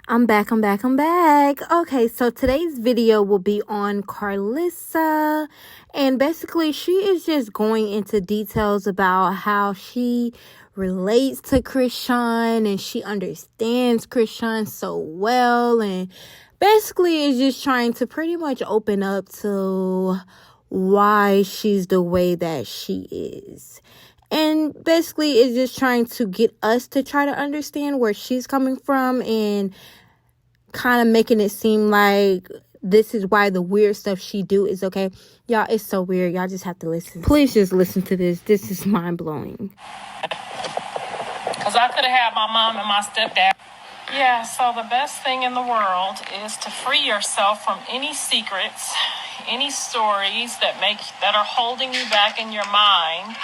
I'm back. Okay, so today's video will be on Karlisa. And basically, she is just going into details about how she relates to chrisean and she understands chrisean so well. And basically, is just trying to pretty much open up to why she's the way that she is. And basically, is just trying to get us to try to understand where she's coming from and kind of making it seem like this is why the weird stuff she do is okay. Y'all, it's so weird. Y'all just have to listen. Please just listen to this. This is mind-blowing. Because I could have had my mom and my stepdad. Yeah, so the best thing in the world is to free yourself from any secrets, any stories that are holding you back in your mind.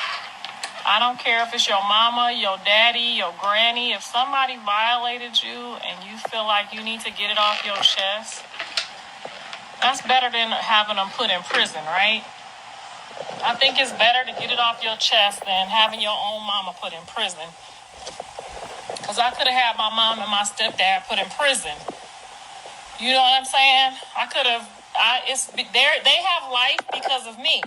I don't care if it's your mama, your daddy, your granny. If somebody violated you and you feel like you need to get it off your chest, that's better than having them put in prison, right? I think it's better to get it off your chest than having your own mama put in prison. Because I could have had my mom and my stepdad put in prison. You know what I'm saying? They have life because of me.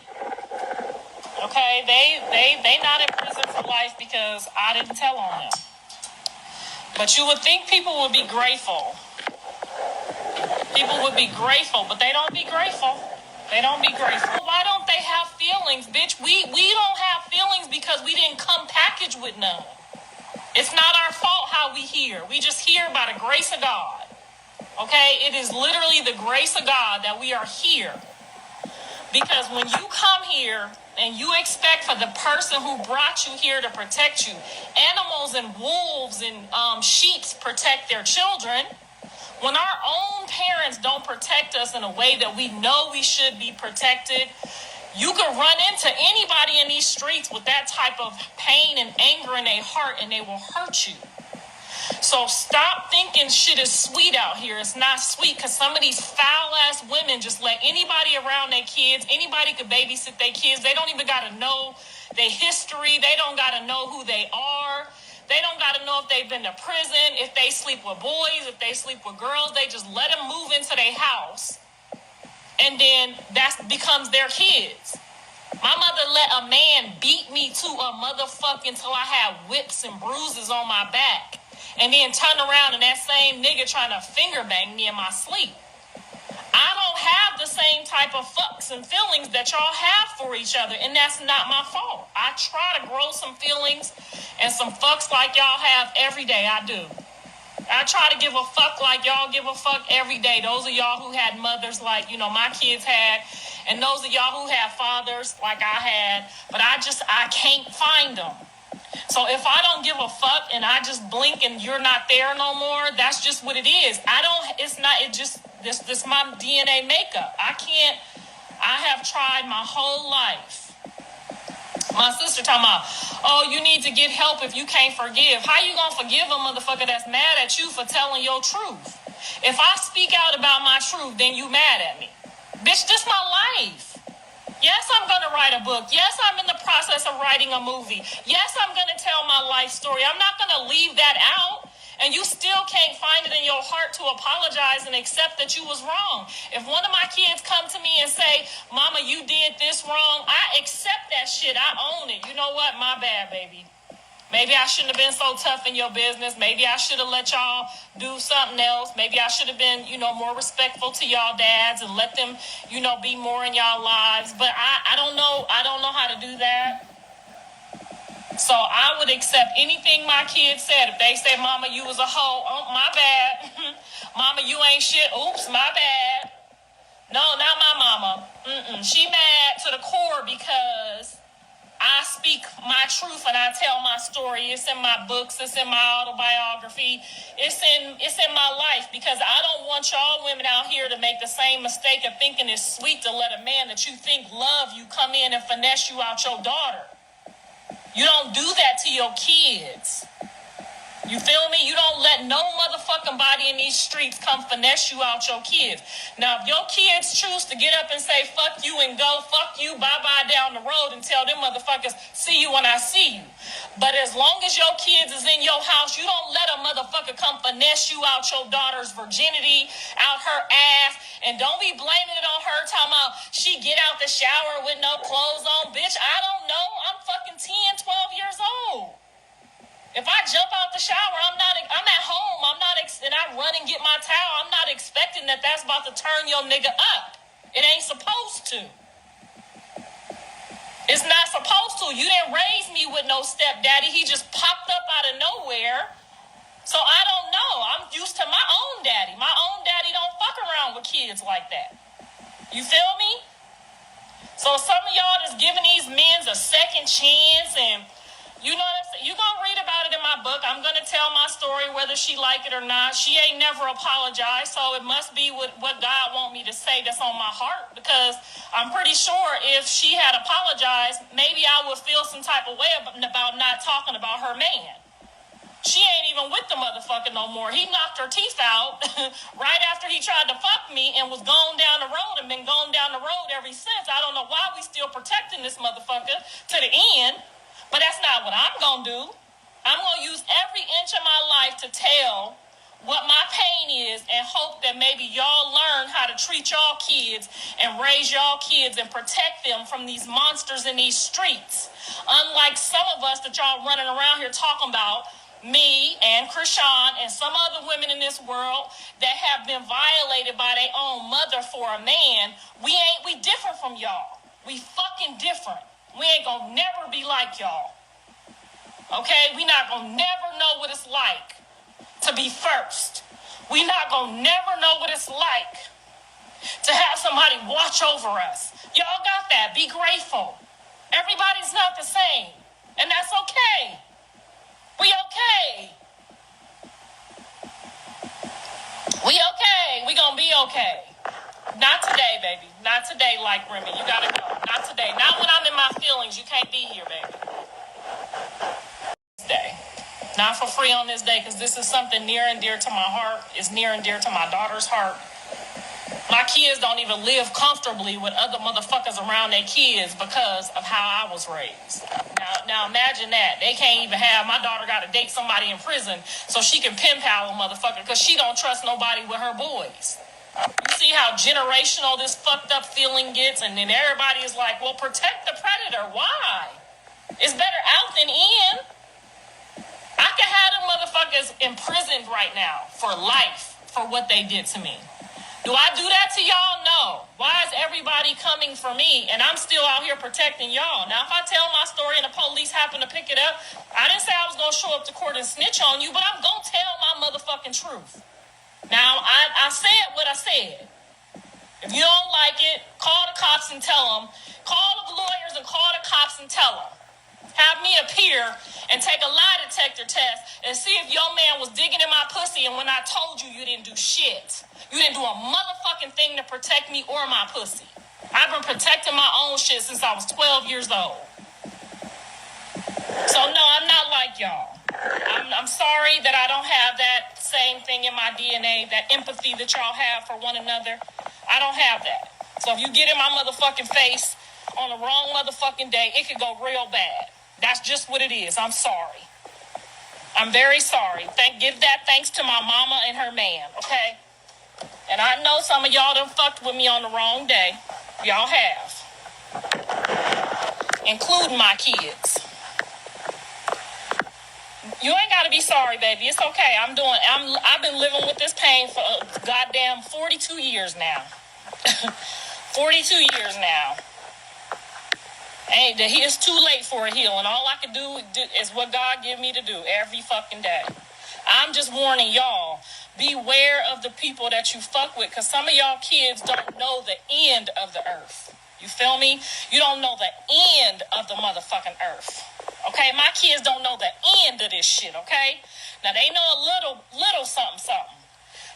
Okay, they not in prison for life because I didn't tell on them. But you would think people would be grateful. People would be grateful, but they don't be grateful. They don't be grateful. Why don't they have feelings, bitch? We don't have feelings because we didn't come packaged with none. It's not our fault how we hear. We just hear by the grace of God. Okay? It is literally the grace of God that we are here. Because when you come here and you expect for the person who brought you here to protect you, animals and wolves and sheep protect their children. When our own parents don't protect us in a way that we know we should be protected, you can run into anybody in these streets with that type of pain and anger in their heart and they will hurt you. So stop thinking shit is sweet out here. It's not sweet because some of these foul-ass women just let anybody around their kids. Anybody could babysit their kids. They don't even got to know their history. They don't got to know who they are. They don't got to know if they've been to prison, if they sleep with boys, if they sleep with girls. They just let them move into their house. And then that becomes their kids. My mother let a man beat me to a motherfucking till I had whips and bruises on my back. And then turn around and that same nigga trying to finger bang me in my sleep. I don't have the same type of fucks and feelings that y'all have for each other, and that's not my fault. I try to grow some feelings and some fucks like y'all have every day. I do. I try to give a fuck like y'all give a fuck every day. Those of y'all who had mothers like, my kids had, and those of y'all who have fathers like I had, but I can't find them. So if I don't give a fuck and I just blink and you're not there no more, that's just what it is. This my DNA makeup. I have tried my whole life. My sister talking about, oh, you need to get help if you can't forgive. How you gonna forgive a motherfucker that's mad at you for telling your truth? If I speak out about my truth, then you mad at me. Bitch, this my life. Yes, I'm going to write a book. Yes, I'm in the process of writing a movie. Yes, I'm going to tell my life story. I'm not going to leave that out. And you still can't find it in your heart to apologize and accept that you was wrong. If one of my kids come to me and say, Mama, you did this wrong, I accept that shit. I own it. You know what? My bad, baby. Maybe I shouldn't have been so tough in your business. Maybe I should have let y'all do something else. Maybe I should have been, more respectful to y'all dads and let them, be more in y'all lives. But I don't know. I don't know how to do that. So I would accept anything my kids said. If they say, Mama, you was a hoe. Oh, my bad. Mama, you ain't shit. Oops, my bad. No, not my mama. She mad to the core because I speak my truth and I tell my story. It's in my books. It's in my autobiography. It's in my life because I don't want y'all women out here to make the same mistake of thinking it's sweet to let a man that you think love you come in and finesse you out your daughter. You don't do that to your kids. You feel me? You don't let no motherfucking body in these streets come finesse you out your kids. Now, if your kids choose to get up and say, fuck you and go, fuck you, bye-bye down the road and tell them motherfuckers, see you when I see you. But as long as your kids is in your house, you don't let a motherfucker come finesse you out your daughter's virginity, out her ass, and don't be blaming it on her, talking about she get out the shower with no clothes on. Bitch, I don't know. I'm fucking 10, 12 years old. If I jump out the shower, I'm at home. And I run and get my towel. I'm not expecting that's about to turn your nigga up. It ain't supposed to. It's not supposed to. You didn't raise me with no stepdaddy. He just popped up out of nowhere. So I don't know. I'm used to my own daddy. My own daddy don't fuck around with kids like that. You feel me? So some of y'all that's giving these men a second chance, and you know what I'm saying? You're going to read about it in my book. I'm going to tell my story whether she like it or not. She ain't never apologized, so it must be what God want me to say that's on my heart, because I'm pretty sure if she had apologized, maybe I would feel some type of way about not talking about her man. She ain't even with the motherfucker no more. He knocked her teeth out right after he tried to fuck me and was going down the road and been going down the road ever since. I don't know why we still protecting this motherfucker to the end. But that's not what I'm going to do. I'm going to use every inch of my life to tell what my pain is and hope that maybe y'all learn how to treat y'all kids and raise y'all kids and protect them from these monsters in these streets. Unlike some of us that y'all running around here talking about, me and chrisean and some other women in this world that have been violated by their own mother for a man, we different from y'all. We fucking different. We ain't gonna never be like y'all. Okay? We not gonna never know what it's like to be first. We not gonna never know what it's like to have somebody watch over us. Y'all got that. Be grateful. Everybody's not the same. And that's okay. We okay. We okay. We gonna be okay. Not today, baby. Not today, like Remy. You gotta go. Not today. Not when I'm in my feelings. You can't be here, baby. This day. Not for free on this day, because this is something near and dear to my heart. It's near and dear to my daughter's heart. My kids don't even live comfortably with other motherfuckers around their kids because of how I was raised. Now imagine that. They can't even have, my daughter got to date somebody in prison so she can pen pal a motherfucker because she don't trust nobody with her boys. You see how generational this fucked up feeling gets, and then everybody is like, well, protect the predator. Why? It's better out than in. I could have them motherfuckers imprisoned right now for life for what they did to me. Do I do that to y'all? No. Why is everybody coming for me and I'm still out here protecting y'all? Now, if I tell my story and the police happen to pick it up, I didn't say I was going to show up to court and snitch on you, but I'm going to tell my motherfucking truth. Now, I said what I said. If you don't like it, call the cops and tell them. Call the lawyers and call the cops and tell them. Have me appear and take a lie detector test and see if your man was digging in my pussy, and when I told you, you didn't do shit. You didn't do a motherfucking thing to protect me or my pussy. I've been protecting my own shit since I was 12 years old. So no, I'm not like y'all. I'm sorry that I don't have that same thing in my DNA, that empathy that y'all have for one another. I don't have that. So if you get in my motherfucking face on the wrong motherfucking day, it could go real bad. That's just what it is. I'm sorry. I'm very sorry. Give that thanks to my mama and her man, okay? And I know some of y'all done fucked with me on the wrong day. Y'all have. Including my kids. You ain't got to be sorry, baby. It's okay. I've been living with this pain for goddamn 42 years now. 42 years now. It's too late for a healing. All I can do is what God give me to do every fucking day. I'm just warning y'all, beware of the people that you fuck with, because some of y'all kids don't know the end of the earth. You feel me? You don't know the end of the motherfucking earth. Okay? My kids don't know the end of this shit, okay? Now, they know a little something.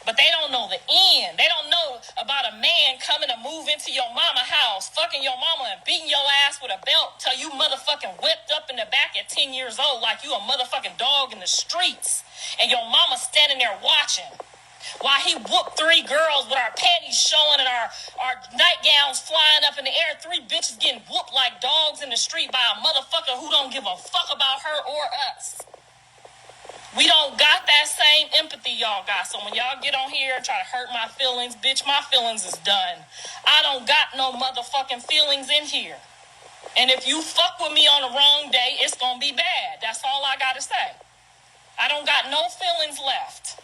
But they don't know the end. They don't know about a man coming to move into your mama house, fucking your mama and beating your ass with a belt till you motherfucking whipped up in the back at 10 years old like you a motherfucking dog in the streets. And your mama standing there watching. While he whooped 3 girls with our panties showing and our nightgowns flying up in the air, 3 bitches getting whooped like dogs in the street by a motherfucker who don't give a fuck about her or us. We don't got that same empathy y'all got. So when y'all get on here and try to hurt my feelings, bitch, my feelings is done. I don't got no motherfucking feelings in here. And if you fuck with me on the wrong day, it's gonna be bad. That's all I gotta say. I don't got no feelings left.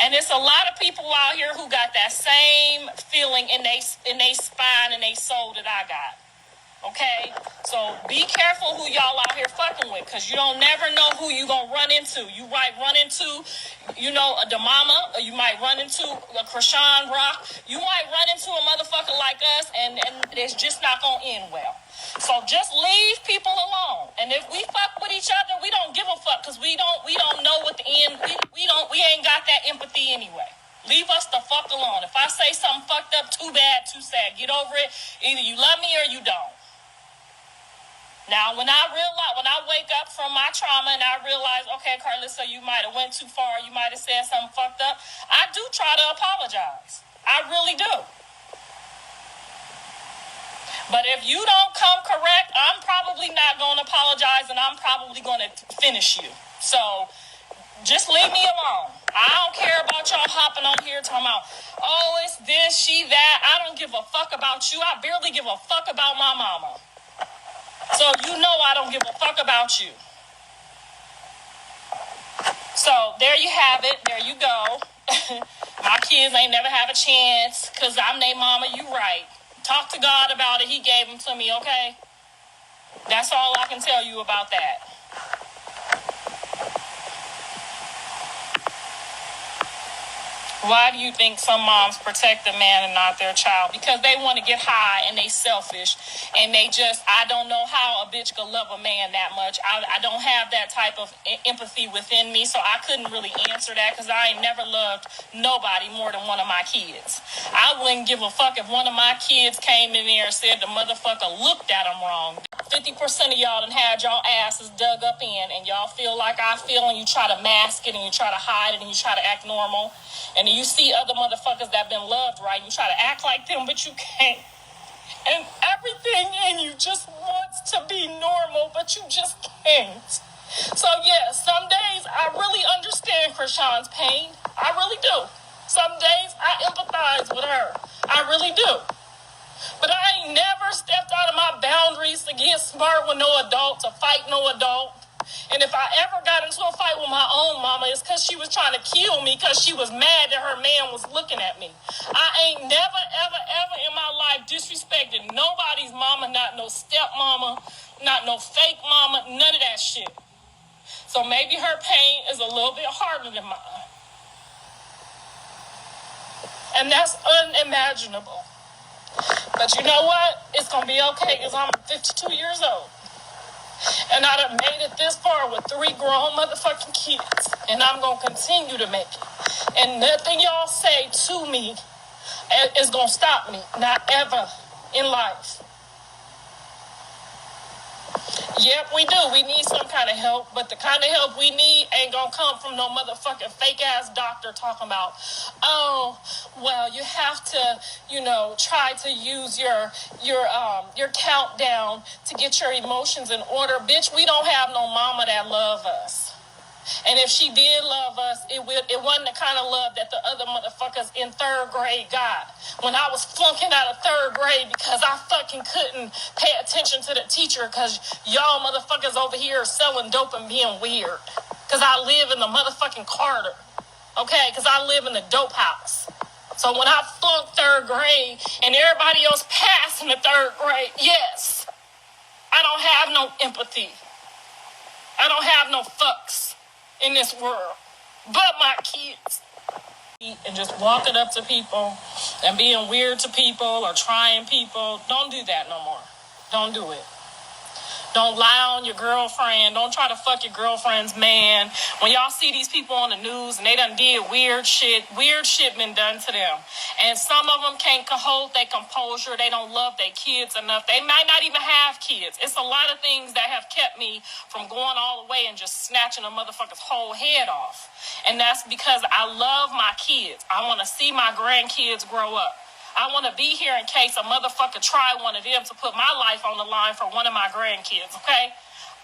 And it's a lot of people out here who got that same feeling in they spine and they soul that I got. Okay? So be careful who y'all out here fucking with, because you don't never know who you gonna run into. You might run into, the mama, or you might run into a Chrisean Rock. You might run into a motherfucker like us, and it's just not gonna end well. So just leave people alone. And if we fuck with each other, we don't give a fuck, because we don't know what the end. We ain't got that empathy anyway. Leave us the fuck alone. If I say something fucked up, too bad, too sad. Get over it. Either you love me or you don't. Now, when I wake up from my trauma and I realize, okay, Karlisa, you might have went too far, you might have said something fucked up, I do try to apologize. I really do. But if you don't come correct, I'm probably not going to apologize, and I'm probably going to finish you. So just leave me alone. I don't care about y'all hopping on here talking about, oh, it's this, she, that. I don't give a fuck about you. I barely give a fuck about my mama. So you know I don't give a fuck about you. So there you have it. There you go. My kids ain't never have a chance because I'm their mama. You right. Talk to God about it. He gave them to me, okay? That's all I can tell you about that. Why do you think some moms protect a man and not their child? Because they want to get high and they selfish. And I don't know how a bitch could love a man that much. I don't have that type of empathy within me. So I couldn't really answer that because I ain't never loved nobody more than one of my kids. I wouldn't give a fuck if one of my kids came in there and said the motherfucker looked at them wrong. 50% of y'all done had y'all asses dug up in, and y'all feel like I feel, and you try to mask it and you try to hide it and you try to act normal. And then you see other motherfuckers that been loved right, and you try to act like them, but you can't. And everything in you just wants to be normal, but you just can't. So yeah, some days I really understand Chrisean's pain. I really do. Some days I empathize with her. I really do. But I ain't never stepped out of my boundaries to get smart with no adult, to fight no adult. And if I ever got into a fight with my own mama, it's because she was trying to kill me because she was mad that her man was looking at me. I ain't never, ever, ever in my life disrespected nobody's mama, not no stepmama, not no fake mama, none of that shit. So maybe her pain is a little bit harder than mine. And that's unimaginable. But you know what? It's going to be okay because I'm 52 years old. And I done made it this far with 3 grown motherfucking kids. And I'm going to continue to make it. And nothing y'all say to me is going to stop me. Not ever in life. Yep, we do. We need some kind of help. But the kind of help we need ain't going to come from no motherfucking fake-ass doctor talking about, oh, well, you have to, try to use your countdown to get your emotions in order. Bitch, we don't have no mama that love us. And if she did love us, it wasn't the kind of love that the other motherfuckers in 3rd grade got. When I was flunking out of 3rd grade because I fucking couldn't pay attention to the teacher because y'all motherfuckers over here are selling dope and being weird. Because I live in the motherfucking Carter. Okay? Because I live in the dope house. So when I flunked 3rd grade and everybody else passed in the 3rd grade, yes, I don't have no empathy. I don't have no fucks in this world, but my kids. And just walking up to people and being weird to people or trying people, don't do that no more. Don't do it. Don't lie on your girlfriend. Don't try to fuck your girlfriend's man. When y'all see these people on the news and they done did weird shit been done to them. And some of them can't hold their composure. They don't love their kids enough. They might not even have kids. It's a lot of things that have kept me from going all the way and just snatching a motherfucker's whole head off. And that's because I love my kids. I want to see my grandkids grow up. I want to be here in case a motherfucker try one of them to put my life on the line for one of my grandkids, okay?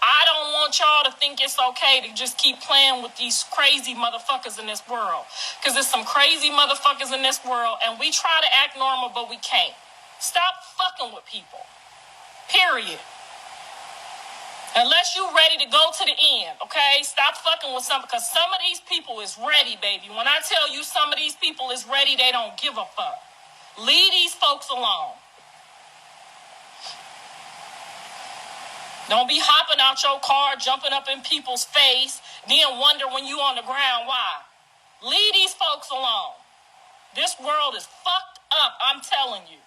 I don't want y'all to think it's okay to just keep playing with these crazy motherfuckers in this world. Because there's some crazy motherfuckers in this world, and we try to act normal, but we can't. Stop fucking with people. Period. Unless you're ready to go to the end, okay? Stop fucking with some, because some of these people is ready, baby. When I tell you some of these people is ready, they don't give a fuck. Leave these folks alone. Don't be hopping out your car, jumping up in people's face, then wonder when you on the ground why. Leave these folks alone. This world is fucked up, I'm telling you.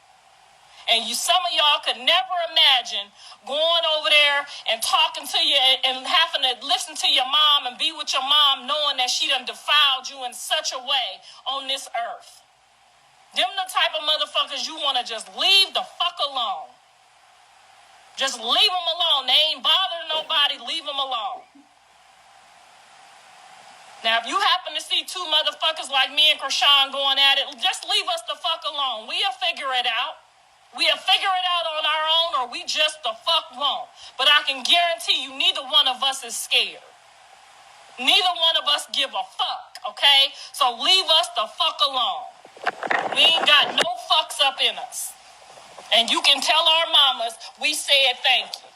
And some of y'all could never imagine going over there and talking to you and having to listen to your mom and be with your mom knowing that she done defiled you in such a way on this earth. Them the type of motherfuckers you want to just leave the fuck alone. Just leave them alone. They ain't bothering nobody. Leave them alone. Now, if you happen to see two motherfuckers like me and Chrisean going at it, just leave us the fuck alone. We'll figure it out. We'll figure it out on our own, or we just the fuck won't. But I can guarantee you neither one of us is scared. Neither one of us give a fuck, okay? So leave us the fuck alone. We ain't got no fucks up in us. And you can tell our mamas we said thank you.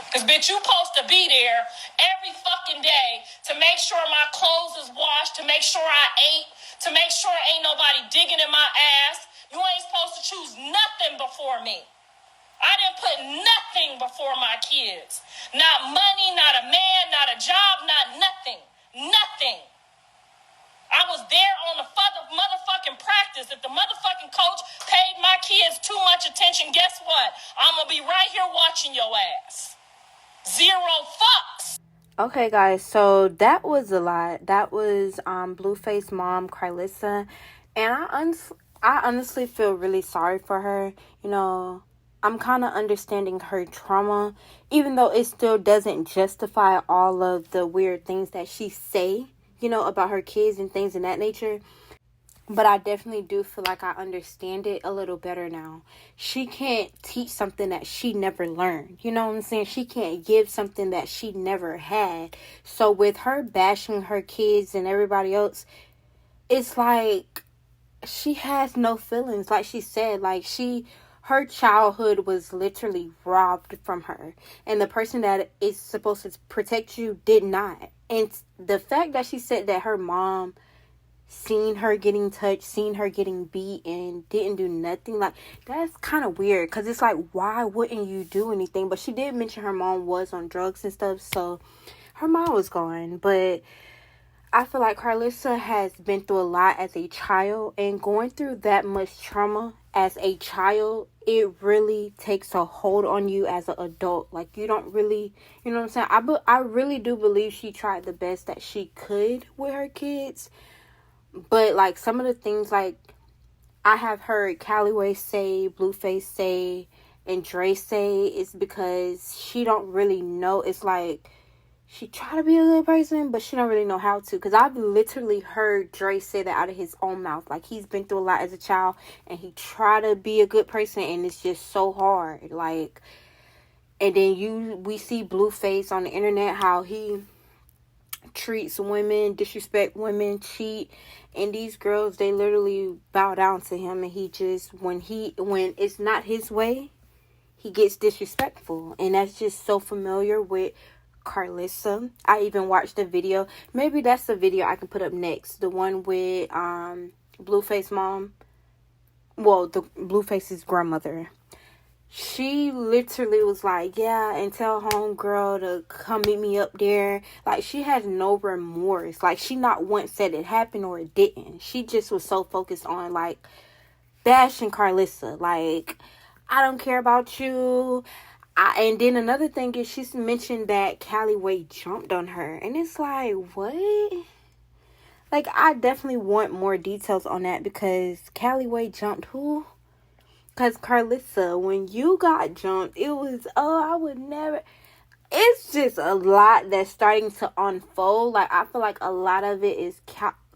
Because, bitch, you supposed to be there every fucking day to make sure my clothes is washed, to make sure I ate, to make sure ain't nobody digging in my ass. You ain't supposed to choose nothing before me. I didn't put nothing before my kids. Not money, not a man, not a job, not nothing. Nothing. I was there on the motherfucking practice. If the motherfucking coach paid my kids too much attention, guess what? I'm going to be right here watching your ass. Zero fucks. Okay, guys, so that was a lot. That was Blueface mom, Karlisa. And I honestly feel really sorry for her. You know, I'm kind of understanding her trauma, even though it still doesn't justify all of the weird things that she say, you know, about her kids and things in that nature. But I definitely do feel like I understand it a little better now. She can't teach something that she never learned. You know what I'm saying? She can't give something that she never had. So with her bashing her kids and everybody else, it's like she has no feelings. Like she said, like her childhood was literally robbed from her. And the person that is supposed to protect you did not. And the fact that she said that her mom seen her getting touched, seen her getting beat, and didn't do nothing, like, that's kind of weird. Because it's like, why wouldn't you do anything? But she did mention her mom was on drugs and stuff, so her mom was gone. But I feel like Karlisa has been through a lot as a child, and going through that much trauma as a child, it really takes a hold on you as an adult. Like, you don't really, you know what I'm saying? I really do believe she tried the best that she could with her kids. But, like, some of the things, like, I have heard Callaway say, Blueface say, and Dre say, is because she don't really know. It's like, she try to be a good person, but she don't really know how to. Because I've literally heard Dre say that out of his own mouth. Like, he's been through a lot as a child, and he try to be a good person, and it's just so hard. Like, and then we see Blueface on the internet, how he treats women, disrespect women, cheat, and these girls, they literally bow down to him, and he just, when it's not his way, he gets disrespectful. And that's just so familiar with Karlisa. I even watched the video. Maybe that's the video I can put up next, the one with Blueface mom, well, the Blueface's grandmother. She literally was like, yeah, and tell homegirl to come meet me up there. Like, she has no remorse. Like, she not once said it happened or it didn't. She just was so focused on, like, bashing Karlisa. Like, I don't care about you. And then another thing is she's mentioned that Callie Wade jumped on her. And it's like, what? Like, I definitely want more details on that because Callie Wade jumped who? Because Karlisa, when you got jumped, it was, I would never. It's just a lot that's starting to unfold. Like, I feel like a lot of it is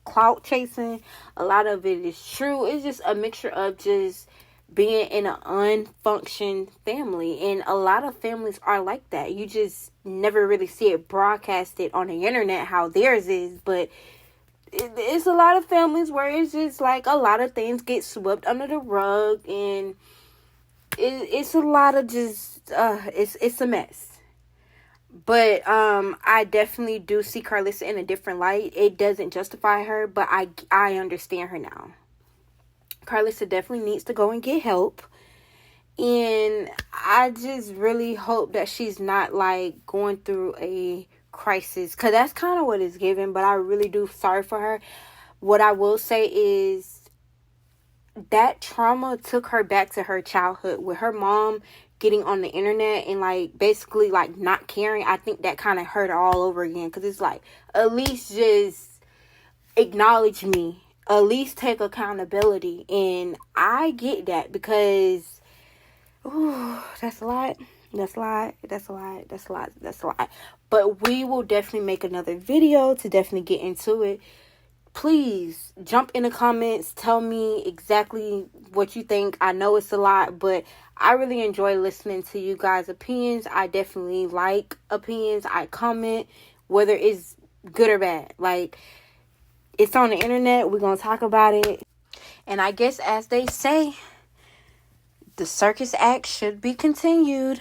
clout chasing. A lot of it is true. It's just a mixture of just being in an unfunctioned family. And a lot of families are like that. You just never really see it broadcasted on the internet how theirs is. But it's a lot of families where it's just like a lot of things get swept under the rug. And it's a lot of just, it's a mess. But I definitely do see Karlisa in a different light. It doesn't justify her, but I understand her now. Karlisa definitely needs to go and get help. And I just really hope that she's not like going through a crisis, because that's kind of what it's given. But I really do sorry for her. What I will say is that trauma took her back to her childhood with her mom getting on the internet and like basically like not caring. I think that kind of hurt her all over again, because it's like, at least just acknowledge me, at least take accountability. And I get that, because that's a lot. That's a lot. But we will definitely make another video to definitely get into it. Please jump in the comments. Tell me exactly what you think. I know it's a lot, but I really enjoy listening to you guys' opinions. I definitely like opinions. I comment, whether it's good or bad. Like, it's on the internet. We're going to talk about it. And I guess, as they say, the circus act should be continued.